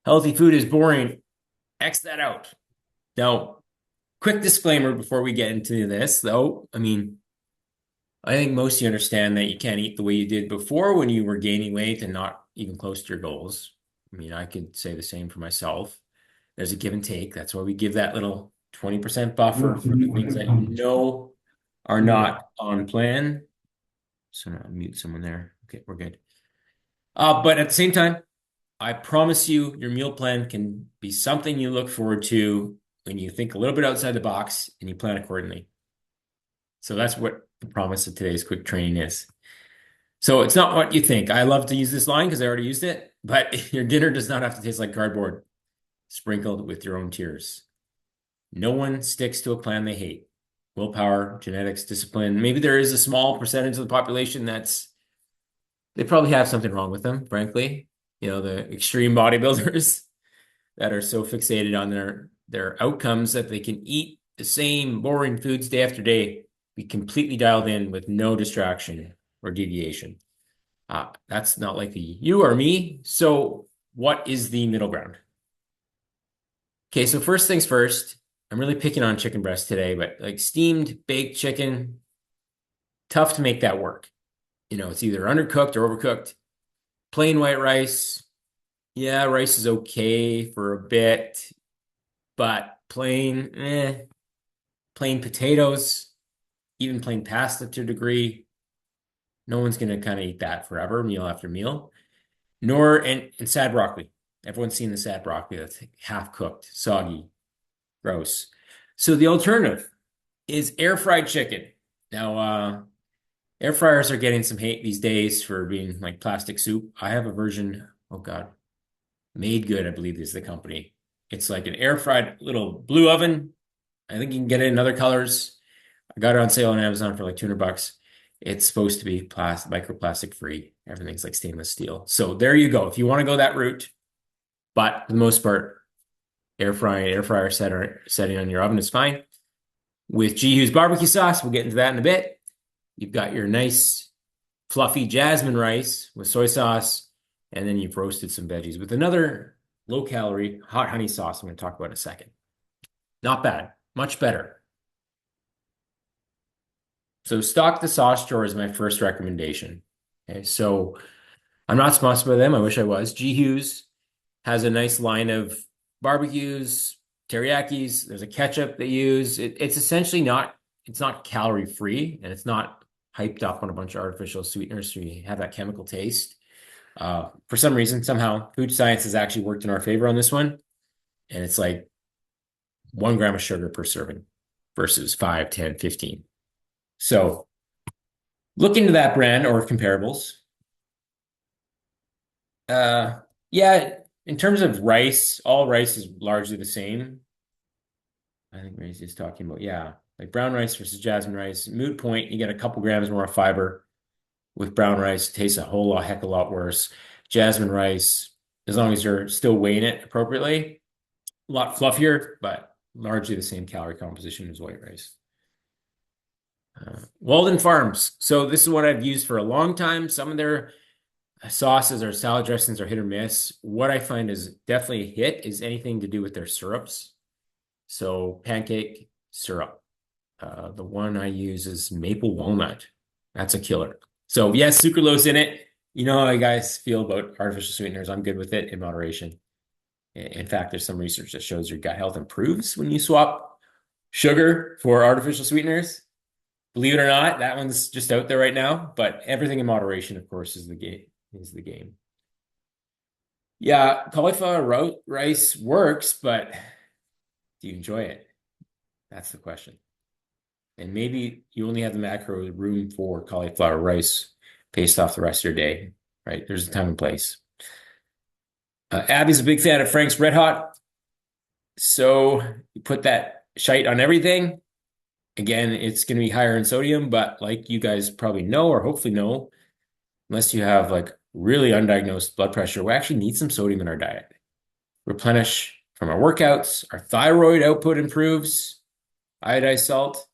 Healthy food is boring. X that out. Now, quick disclaimer before we get into this, though. I think most of you understand that you can't eat the way you did before when you were gaining weight and not even close to your goals. I could say the same for myself. There's a give and take. That's why we give that little 20% buffer for the things that you know are not on plan. So I'll mute someone there. Okay, we're good. But at the same time, I promise you, your meal plan can be something you look forward to when you think a little bit outside the box and you plan accordingly. So that's what the promise of today's quick training is. So it's not what you think. I love to use this line because I already used it, but your dinner does not have to taste like cardboard sprinkled with your own tears. No one sticks to a plan they hate. Willpower, genetics, discipline. Maybe there is a small percentage of the population they probably have something wrong with them, frankly. The extreme bodybuilders that are so fixated on their outcomes that they can eat the same boring foods day after day, be completely dialed in with no distraction or deviation. That's not likely you or me. So what is the middle ground? Okay, so first things first, I'm really picking on chicken breast today, but like steamed, baked chicken, tough to make that work. It's either undercooked or overcooked. Plain white rice, yeah, rice is okay for a bit, but plain potatoes, even plain pasta to a degree, no one's gonna kind of eat that forever, meal after meal. And sad broccoli. Everyone's seen the sad broccoli that's half cooked, soggy, gross. So the alternative is air fried chicken. Now, air fryers are getting some hate these days for being like plastic soup. I have a version, oh God, Made Good, I believe is the company. It's like an air fried little blue oven. I think you can get it in other colors. I got it on sale on Amazon for like $200. It's supposed to be microplastic free. Everything's like stainless steel. So there you go. If you want to go that route, but for the most part, air fryer setting on your oven is fine. With G Hughes barbecue sauce, we'll get into that in a bit. You've got your nice fluffy jasmine rice with soy sauce, and then you've roasted some veggies with another low calorie hot honey sauce I'm going to talk about in a second. Not bad, much better. So stock the sauce drawer is my first recommendation. Okay, so I'm not sponsored by them. I wish I was. G Hughes has a nice line of barbecues, teriyakis. There's a ketchup they use. It's essentially it's not calorie free and it's not hyped up on a bunch of artificial sweeteners so you have that chemical taste. For some reason, somehow, food science has actually worked in our favor on this one. And it's like 1 gram of sugar per serving versus 5, 10, 15. So look into that brand or comparables. Yeah, in terms of rice, all rice is largely the same. I think Ray's just talking about, yeah, like brown rice versus jasmine rice. Moot point, you get a couple grams more of fiber with brown rice. It tastes heck of a lot worse. Jasmine rice, as long as you're still weighing it appropriately, a lot fluffier, but largely the same calorie composition as white rice. Walden Farms. So this is what I've used for a long time. Some of their sauces or salad dressings are hit or miss. What I find is definitely a hit is anything to do with their syrups. So pancake syrup. The one I use is maple walnut. That's a killer. So yes, sucralose in it. You know how you guys feel about artificial sweeteners. I'm good with it in moderation. In fact, there's some research that shows your gut health improves when you swap sugar for artificial sweeteners. Believe it or not, that one's just out there right now. But everything in moderation, of course, is the game. Yeah, cauliflower rice works, but do you enjoy it? That's the question. And maybe you only have the macro room for cauliflower rice based off the rest of your day, right? There's a time and place. Abby's a big fan of Frank's Red Hot. So you put that shite on everything. Again, it's going to be higher in sodium, but like you guys probably know or hopefully know, unless you have like really undiagnosed blood pressure, we actually need some sodium in our diet. Replenish from our workouts. Our thyroid output improves. Iodized salt.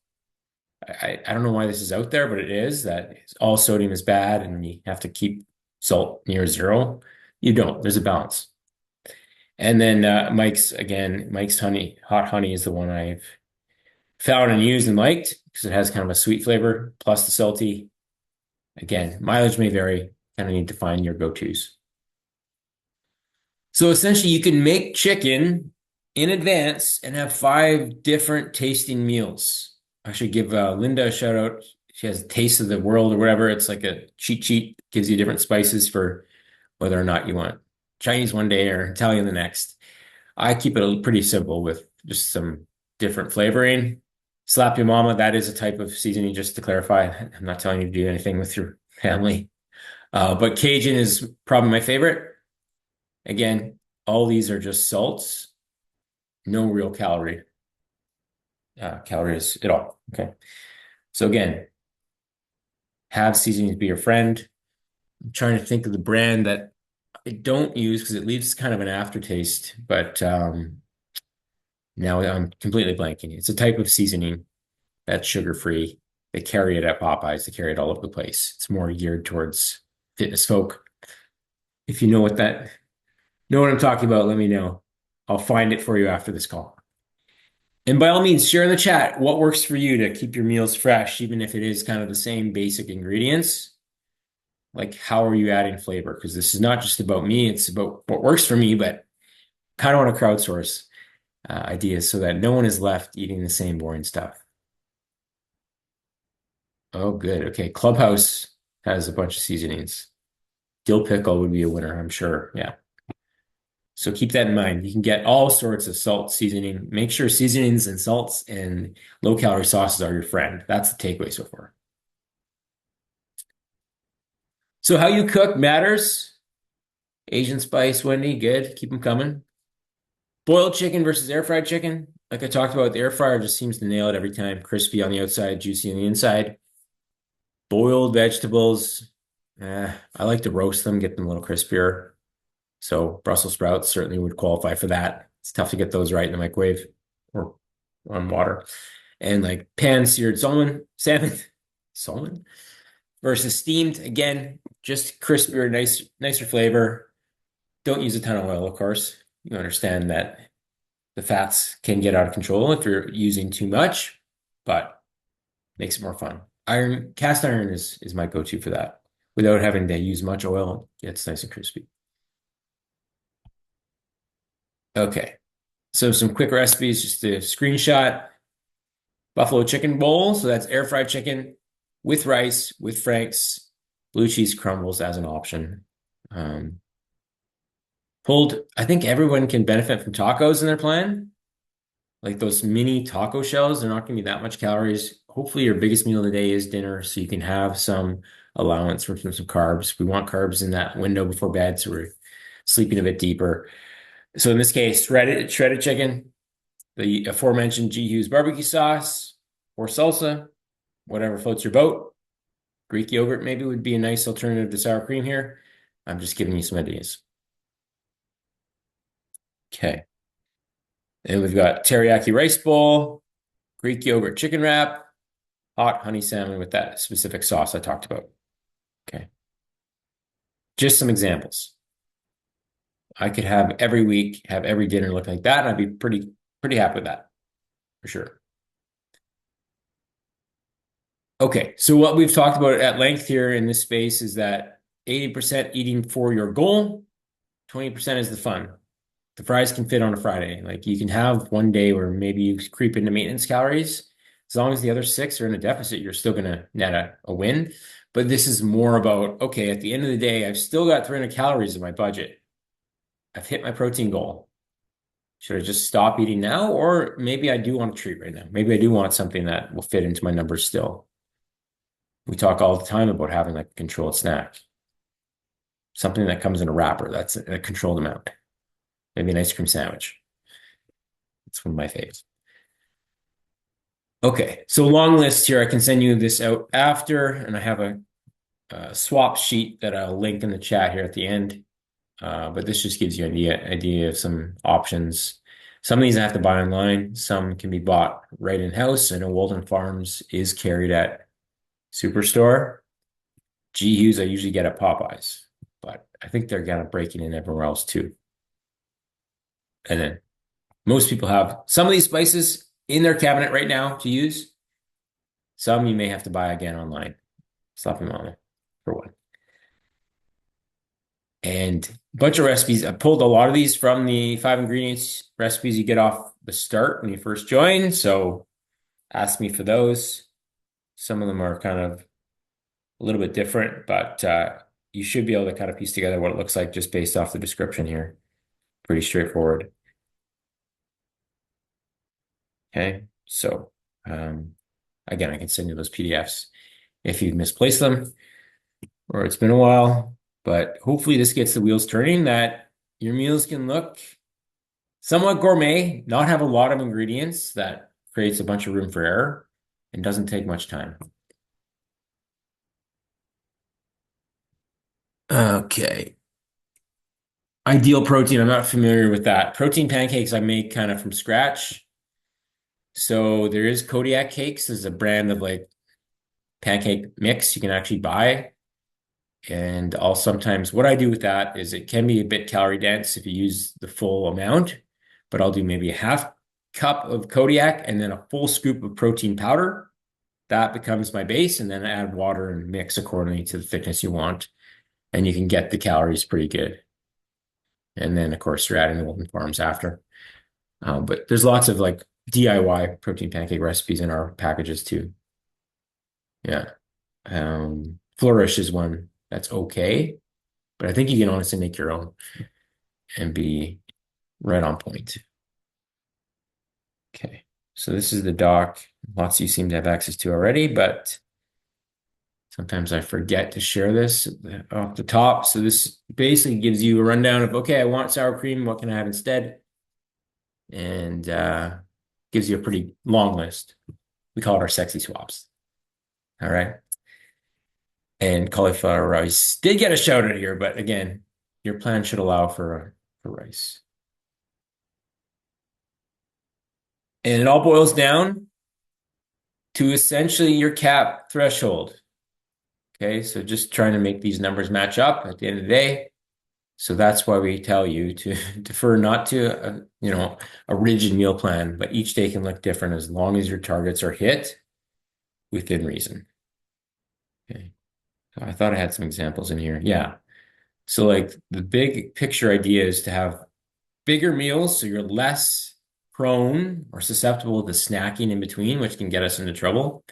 I don't know why this is out there, but it is that all sodium is bad and you have to keep salt near zero. You don't. There's a balance. And then Mike's honey, hot honey is the one I've found and used and liked because it has kind of a sweet flavor plus the salty. Again, mileage may vary. Kind of need to find your go-tos. So essentially, you can make chicken in advance and have 5 different tasting meals. I should give Linda a shout out. She has Taste of the World or whatever. It's like a cheat sheet, gives you different spices for whether or not you want Chinese one day or Italian the next. I keep it pretty simple with just some different flavoring. Slap your mama, that is a type of seasoning, just to clarify. I'm not telling you to do anything with your family. But Cajun is probably my favorite. Again, all these are just salts, no real calories at all. Okay. So again, have seasonings be your friend. I'm trying to think of the brand that I don't use because it leaves kind of an aftertaste, but now I'm completely blanking. It's a type of seasoning that's sugar-free. They carry it at Popeyes. They carry it all over the place. It's more geared towards fitness folk. If you know what I'm talking about, let me know. I'll find it for you after this call. And by all means, share in the chat what works for you to keep your meals fresh, even if it is kind of the same basic ingredients. Like, how are you adding flavor? Because this is not just about me, it's about what works for me, but kind of want to crowdsource ideas so that no one is left eating the same boring stuff. Oh, good. Okay. Clubhouse has a bunch of seasonings. Dill pickle would be a winner, I'm sure. Yeah. So keep that in mind. You can get all sorts of salt seasoning. Make sure seasonings and salts and low calorie sauces are your friend. That's the takeaway so far. So how you cook matters. Asian spice, Wendy, good. Keep them coming. Boiled chicken versus air fried chicken. Like I talked about, the air fryer just seems to nail it every time. Crispy on the outside, juicy on the inside. Boiled vegetables. I like to roast them, get them a little crispier. So Brussels sprouts certainly would qualify for that. It's tough to get those right in the microwave or on water. And like pan-seared salmon versus steamed. Again, just crispier, nicer flavor. Don't use a ton of oil, of course. You understand that the fats can get out of control if you're using too much, but makes it more fun. Cast iron is my go-to for that. Without having to use much oil, it's nice and crispy. Okay. So some quick recipes, just a screenshot. Buffalo chicken bowl. So that's air fried chicken with rice, with Frank's blue cheese crumbles as an option. Um, I think everyone can benefit from tacos in their plan. Like those mini taco shells, they're not going to be that much calories. Hopefully, your biggest meal of the day is dinner, so you can have some allowance from some carbs. We want carbs in that window before bed, so we're sleeping a bit deeper. So in this case, shredded chicken, the aforementioned G Hughes barbecue sauce or salsa, whatever floats your boat. Greek yogurt maybe would be a nice alternative to sour cream here. I'm just giving you some ideas. Okay. And we've got teriyaki rice bowl, Greek yogurt chicken wrap, hot honey salmon with that specific sauce I talked about. Okay. Just some examples. I could have every week, have every dinner look like that, and I'd be pretty happy with that for sure. Okay, so what we've talked about at length here in this space is that 80% eating for your goal, 20% is the fun. The fries can fit on a Friday. Like you can have one day where maybe you creep into maintenance calories. As long as the other 6 are in a deficit, you're still going to net a win. But this is more about, okay, at the end of the day, I've still got 300 calories in my budget. I've hit my protein goal. Should I just stop eating now? Or maybe I do want a treat right now. Maybe I do want something that will fit into my numbers still. We talk all the time about having like a controlled snack. Something that comes in a wrapper, that's a controlled amount. Maybe an ice cream sandwich. It's one of my faves. Okay, so long list here. I can send you this out after, and I have a swap sheet that I'll link in the chat here at the end. But this just gives you an idea of some options. Some of these I have to buy online. Some can be bought right in-house. I know Walden Farms is carried at Superstore. G Hughes I usually get at Popeyes, but I think they're kind of breaking in everywhere else too. And then most people have some of these spices in their cabinet right now to use. Some you may have to buy again online. Sloppy Mama, for one. And a bunch of recipes. I pulled a lot of these from the 5 ingredients recipes you get off the start when you first join. So ask me for those. Some of them are kind of a little bit different, but you should be able to kind of piece together what it looks like just based off the description here. Pretty straightforward. Okay, so again, I can send you those PDFs if you've misplaced them or it's been a while, but hopefully this gets the wheels turning that your meals can look somewhat gourmet, not have a lot of ingredients that creates a bunch of room for error and doesn't take much time. Okay. Ideal protein. I'm not familiar with that. Protein pancakes I make kind of from scratch. So there is Kodiak Cakes as a brand of like pancake mix you can actually buy. And I'll sometimes, what I do with that is it can be a bit calorie dense if you use the full amount, but I'll do maybe a half cup of Kodiak and then a full scoop of protein powder. That becomes my base, and then add water and mix accordingly to the thickness you want. And you can get the calories pretty good. And then, of course, you're adding the Golden Farms after. But there's lots of like DIY protein pancake recipes in our packages too. Yeah. Flourish is one that's okay, but I think you can honestly make your own and be right on point. Okay. So this is the doc. Lots of you seem to have access to already, but sometimes I forget to share this off the top. So this basically gives you a rundown of, okay, I want sour cream. What can I have instead? And gives you a pretty long list. We call it our sexy swaps. All right. And cauliflower rice did get a shout out here, but again, your plan should allow for rice. And it all boils down to essentially your cap threshold. Okay, so just trying to make these numbers match up at the end of the day. So that's why we tell you to defer not to a rigid meal plan, but each day can look different as long as your targets are hit within reason. Okay. So I thought I had some examples in here. Yeah. So like the big picture idea is to have bigger meals so you're less prone or susceptible to snacking in between, which can get us into trouble.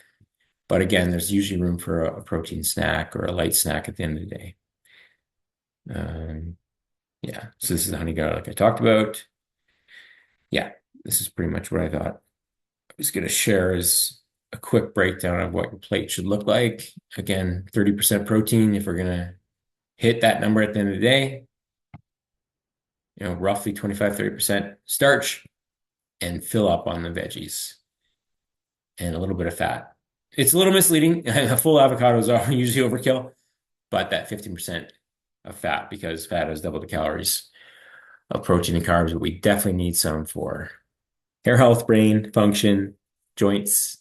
But again, there's usually room for a protein snack or a light snack at the end of the day. Yeah, so this is the honey garlic I talked about. Yeah, this is pretty much what I thought I was going to share is a quick breakdown of what your plate should look like. Again, 30% protein if we're going to hit that number at the end of the day. Roughly 25, 30% starch and fill up on the veggies and a little bit of fat. It's a little misleading. A full avocados are usually overkill, but that 15% of fat because fat has double the calories of protein and carbs, but we definitely need some for hair health, brain function, joints,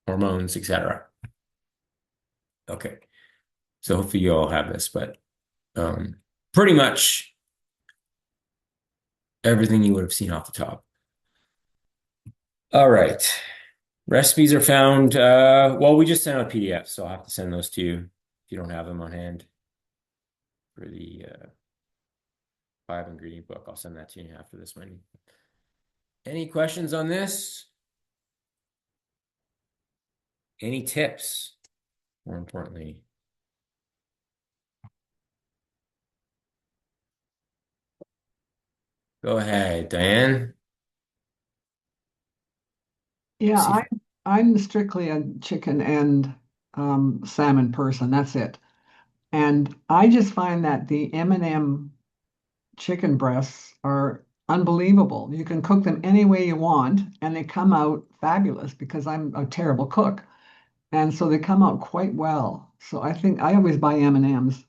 hormones, etc. Okay, so hopefully you all have this, but pretty much everything you would have seen off the top. All right, recipes are found. Well, we just sent out PDFs, so I'll have to send those to you if you don't have them on hand for the 5 ingredient book. I'll send that to you after this one. Any questions on this? Any tips? More importantly, go ahead, Diane. Yeah, See, I'm strictly a chicken and salmon person. That's it. And I just find that the M&M chicken breasts are unbelievable. You can cook them any way you want, and they come out fabulous because I'm a terrible cook. And so they come out quite well. So I think I always buy M&Ms.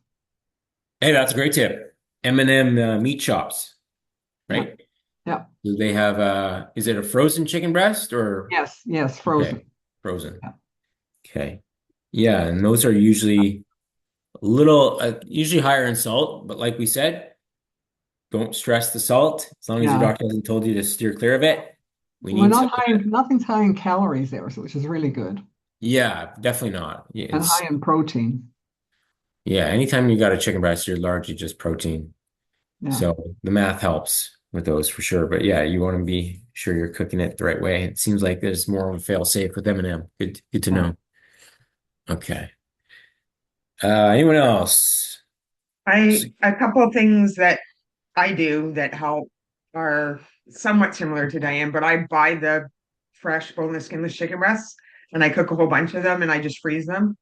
hey, that's a great tip. M&M meat chops, Yeah. right? Yeah. Do they have is it a frozen chicken breast or Yes, yes, frozen. okay, frozen? Yeah. Okay. Yeah, and those are usually a little usually higher in salt, but like we said, don't stress the salt. As long as your Yeah. doctor hasn't told you to steer clear of it. We We're need not some of high that. in, nothing's high in calories there, so which is really good. Yeah, definitely not. Yeah, And high in protein. yeah, anytime you got a chicken breast, you're largely just protein. Yeah. So the math helps with those for sure. But yeah, you want to be sure you're cooking it the right way. It seems like there's more of a fail safe with M&M. Good to Yeah. know. Okay. Anyone else? So, A couple of things that I do that help are somewhat similar to Diane, but I buy the fresh boneless, skinless chicken breasts and I cook a whole bunch of them and I just freeze them.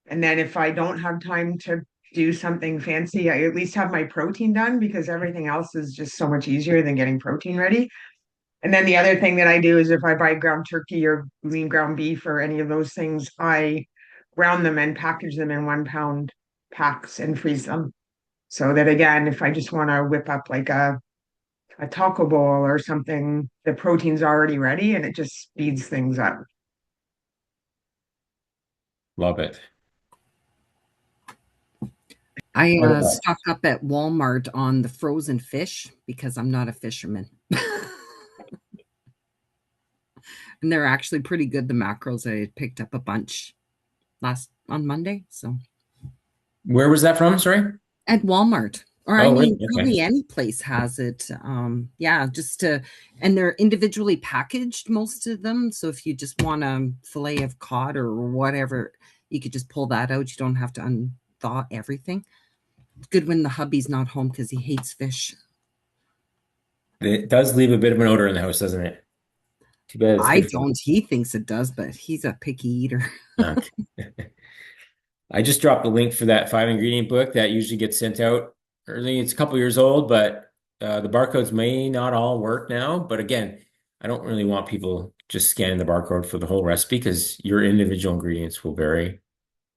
And then if I don't have time to do something fancy, I at least have my protein done because everything else is just so much easier than getting protein ready. And then the other thing that I do is if I buy ground turkey or lean ground beef or any of those things, I ground them and package them in 1 pound packs and freeze them. So that again, if I just want to whip up like a taco bowl or something, the protein's already ready and it just speeds things up. love it. I What about stock up at Walmart on the frozen fish because I'm not a fisherman. And they're actually pretty good, the mackerels. I picked up a bunch last on Monday. So where was that from? Sorry. at Walmart. Or I Oh, really? mean, Okay. probably any place has it. Yeah, just to, and they're individually packaged, most of them. So if you just want a fillet of cod or whatever, you could just pull that out. You don't have to unthaw everything. It's good when the hubby's not home because he hates fish. It does leave a bit of an odor in the house, doesn't it? Too bad it's I good for don't. He thinks it does, but he's a picky eater. you. Okay. I just dropped the link for that 5 ingredient book that usually gets sent out early. It's a couple years old, but the barcodes may not all work now. But again, I don't really want people just scanning the barcode for the whole recipe because your individual ingredients will vary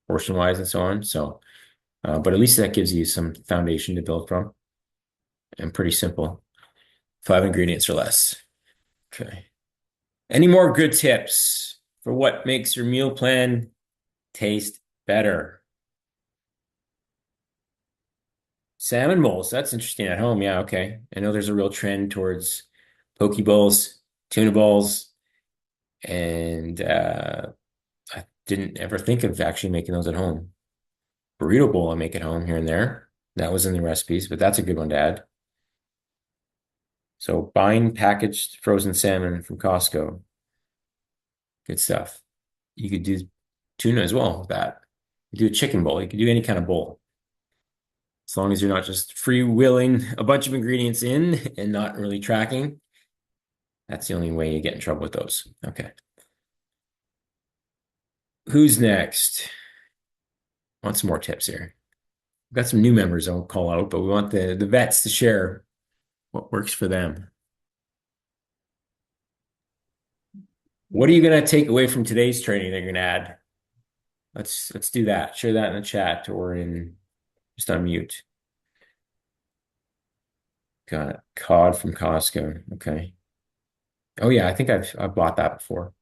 portion wise and so on. So, but at least that gives you some foundation to build from and pretty simple. 5 ingredients or less. Okay. Any more good tips for what makes your meal plan taste better? Salmon bowls. That's interesting at home. Yeah, okay. I know there's a real trend towards poke bowls, tuna bowls, and I didn't ever think of actually making those at home. Burrito bowl, I make at home here and there. That was in the recipes, but that's a good one to add. So buying packaged frozen salmon from Costco. Good stuff. You could do tuna as well with that. You could do a chicken bowl. You could do any kind of bowl. As long as you're not just freewheeling a bunch of ingredients in and not really tracking. That's the only way you get in trouble with those. Okay. Who's next? Want some more tips here. We've got some new members I'll call out, but we want the vets to share what works for them. What are you going to take away from today's training that you're going to add? Let's do that. Share that in the chat or in just on mute. Got it. Cod from Costco. Okay. Oh yeah, I think I've bought that before.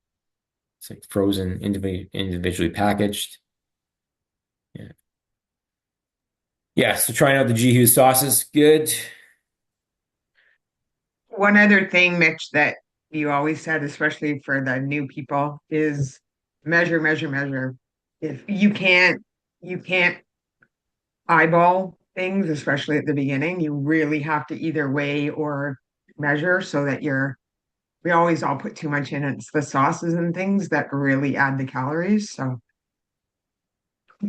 It's like frozen, individually packaged. Yeah. Yeah, so trying out the G Hughes sauces, good. One other thing, Mitch, that you always said, especially for the new people, is measure, measure, measure. If you can't eyeball things, especially at the beginning. You really have to either weigh or measure so that we always all put too much in. It's the sauces and things that really add the calories. So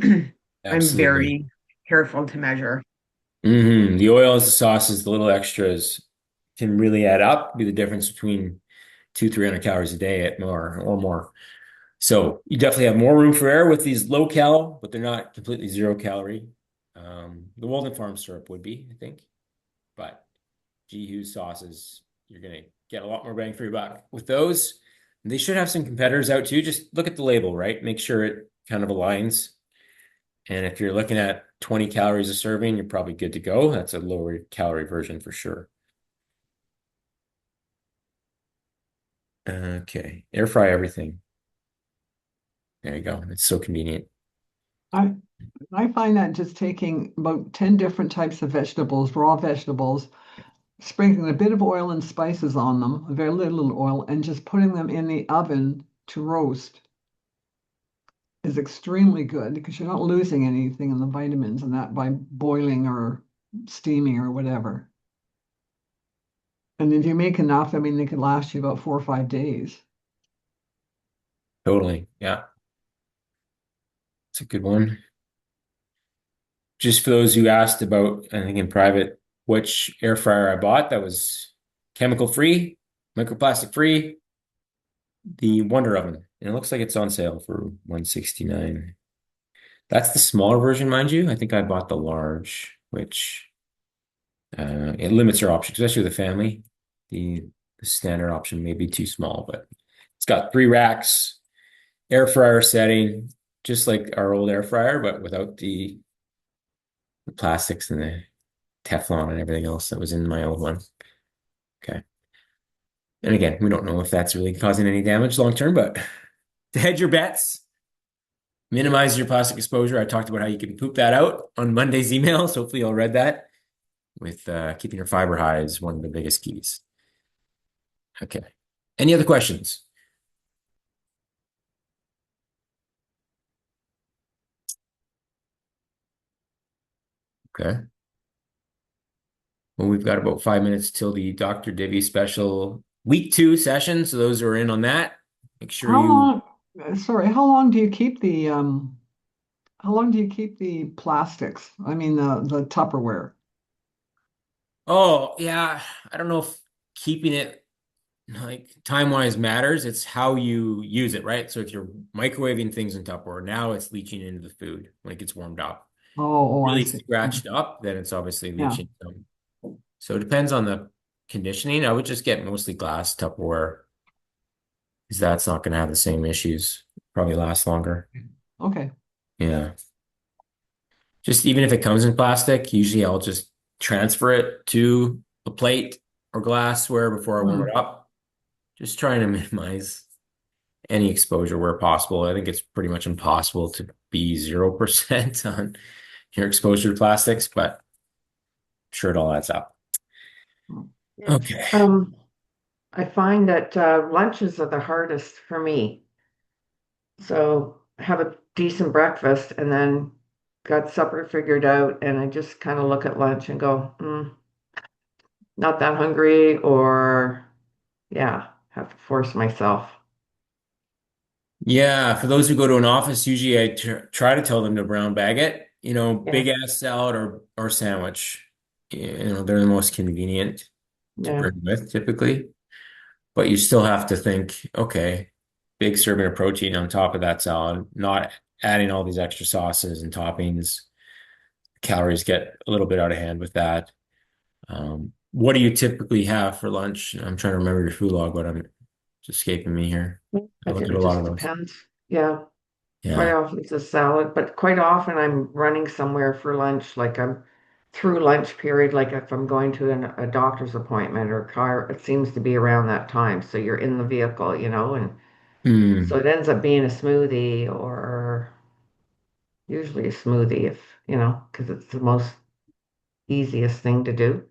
I'm Absolutely. very careful to measure. The oils, the sauces, the little extras can really add up, be the difference between 300 calories a day at more or more. So you definitely have more room for error with these low cal, but they're not completely 0 calorie. The Walden Farm syrup would be, I think, but G Hughes sauces, you're gonna get a lot more bang for your buck with those. They should have some competitors out too. Just look at the label, right? Make sure it kind of aligns. And if you're looking at 20 calories a serving, you're probably good to go. That's a lower calorie version for sure. Okay. Air fry everything. There you go. It's so convenient. I find that just taking about 10 different types of vegetables, raw vegetables, sprinkling a bit of oil and spices on them, a very little oil, and just putting them in the oven to roast is extremely good because you're not losing anything in the vitamins and that by boiling or steaming or whatever. And if you make enough, I mean, they could last you about 4 or 5 days. Totally. Yeah. It's a good one. Just for those who asked about, I think in private, which air fryer I bought that was chemical free, microplastic free, the Wonder Oven. And it looks like it's on sale for 169. That's the smaller version, mind you. I think I bought the large, which it limits your options, especially with a family. The standard option may be too small, but it's got 3 racks, air fryer setting, just like our old air fryer, but without the plastics and the Teflon and everything else that was in my old one. Okay. And again, we don't know if that's really causing any damage long term, but to hedge your bets, minimize your plastic exposure. I talked about how you can poop that out on Monday's emails. Hopefully, you all read that. With keeping your fiber high is one of the biggest keys. Okay. Any other questions? Okay. Well, we've got about 5 minutes till the Dr. Divi special week 2 session. So those who are in on that, make sure How you. long, sorry, how long do you keep how long do you keep the plastics? I mean, the Tupperware. Oh, yeah. I don't know if keeping it like time-wise matters. It's how you use it, right? So if you're microwaving things in Tupperware, now it's leaching into the food when it gets warmed up. Oh, I Really see. scratched up, then it's obviously Yeah. leaching some. So it depends on the conditioning. I would just get mostly glass Tupperware because that's not going to have the same issues. Probably last longer. Okay. Yeah. Just even if it comes in plastic, usually I'll just transfer it to a plate or glassware before I warm Hmm. it up. Just trying to minimize any exposure where possible. I think it's pretty much impossible to be 0% on your exposure to plastics, but I'm sure it all adds up. It's Okay. I find that lunches are the hardest for me. So have a decent breakfast and then got supper figured out, and I just kind of look at lunch and go, not that hungry, or yeah, have to force myself. Yeah, for those who go to an office, usually I try to tell them to brown bag it. Yeah, Big ass salad or sandwich. They're the most convenient to yeah, bring with typically. But you still have to think, okay, big serving of protein on top of that salad, not adding all these extra sauces and toppings. Calories get a little bit out of hand with that. What do you typically have for lunch? I'm trying to remember your food log, but it's escaping me here. I I look think at a it lot of just those. depends. Yeah, quite Yeah. often it's a salad, but quite often I'm running somewhere for lunch, like I'm through lunch period, like if I'm going to a doctor's appointment or car, it seems to be around that time. So you're in the vehicle, and Hmm. so it ends up being a smoothie or usually a smoothie if, because it's the most easiest thing to do.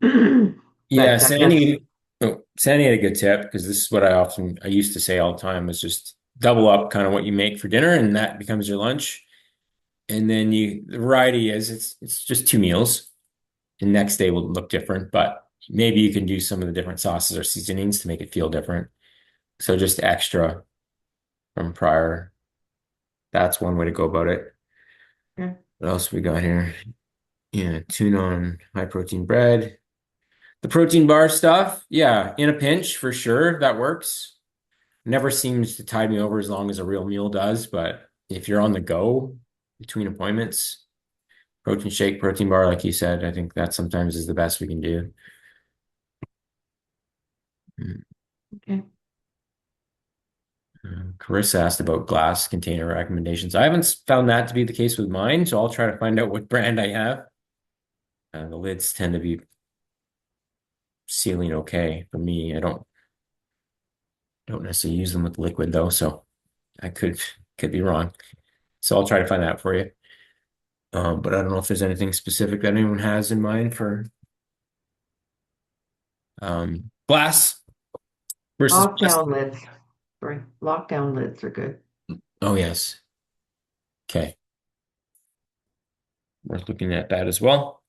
Yeah, But I guess, Sandy had a good tip because this is what I used to say all the time is just double up kind of what you make for dinner and that becomes your lunch. And then the variety is it's just 2 meals. The next day will look different, but maybe you can do some of the different sauces or seasonings to make it feel different. So just extra from prior. That's one way to go about it. yeah, What else we got here? Yeah, tuna on high protein bread. The protein bar stuff, yeah, in a pinch for sure, that works. Never seems to tide me over as long as a real meal does, but if you're on the go between appointments, protein shake, protein bar, like you said, I think that sometimes is the best we can do. Mm. okay. Carissa asked about glass container recommendations. I haven't found that to be the case with mine, so I'll try to find out what brand I have. The lids tend to be sealing okay for me. I don't necessarily use them with liquid though, so I could be wrong. So I'll try to find that for you. But I don't know if there's anything specific that anyone has in mind for Glass versus Lockdown lids. Sorry, lockdown lids are good. oh yes. Okay. Worth looking at that as well.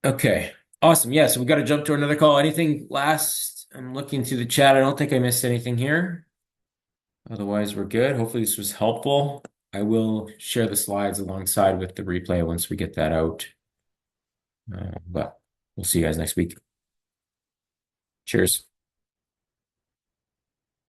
Okay. Awesome. Yeah, so we got to jump to another call. Anything last? I'm looking through the chat. I don't think I missed anything here. Otherwise, we're good. Hopefully this was helpful. I will share the slides alongside with the replay once we get that out. But we'll see you guys next week. Cheers.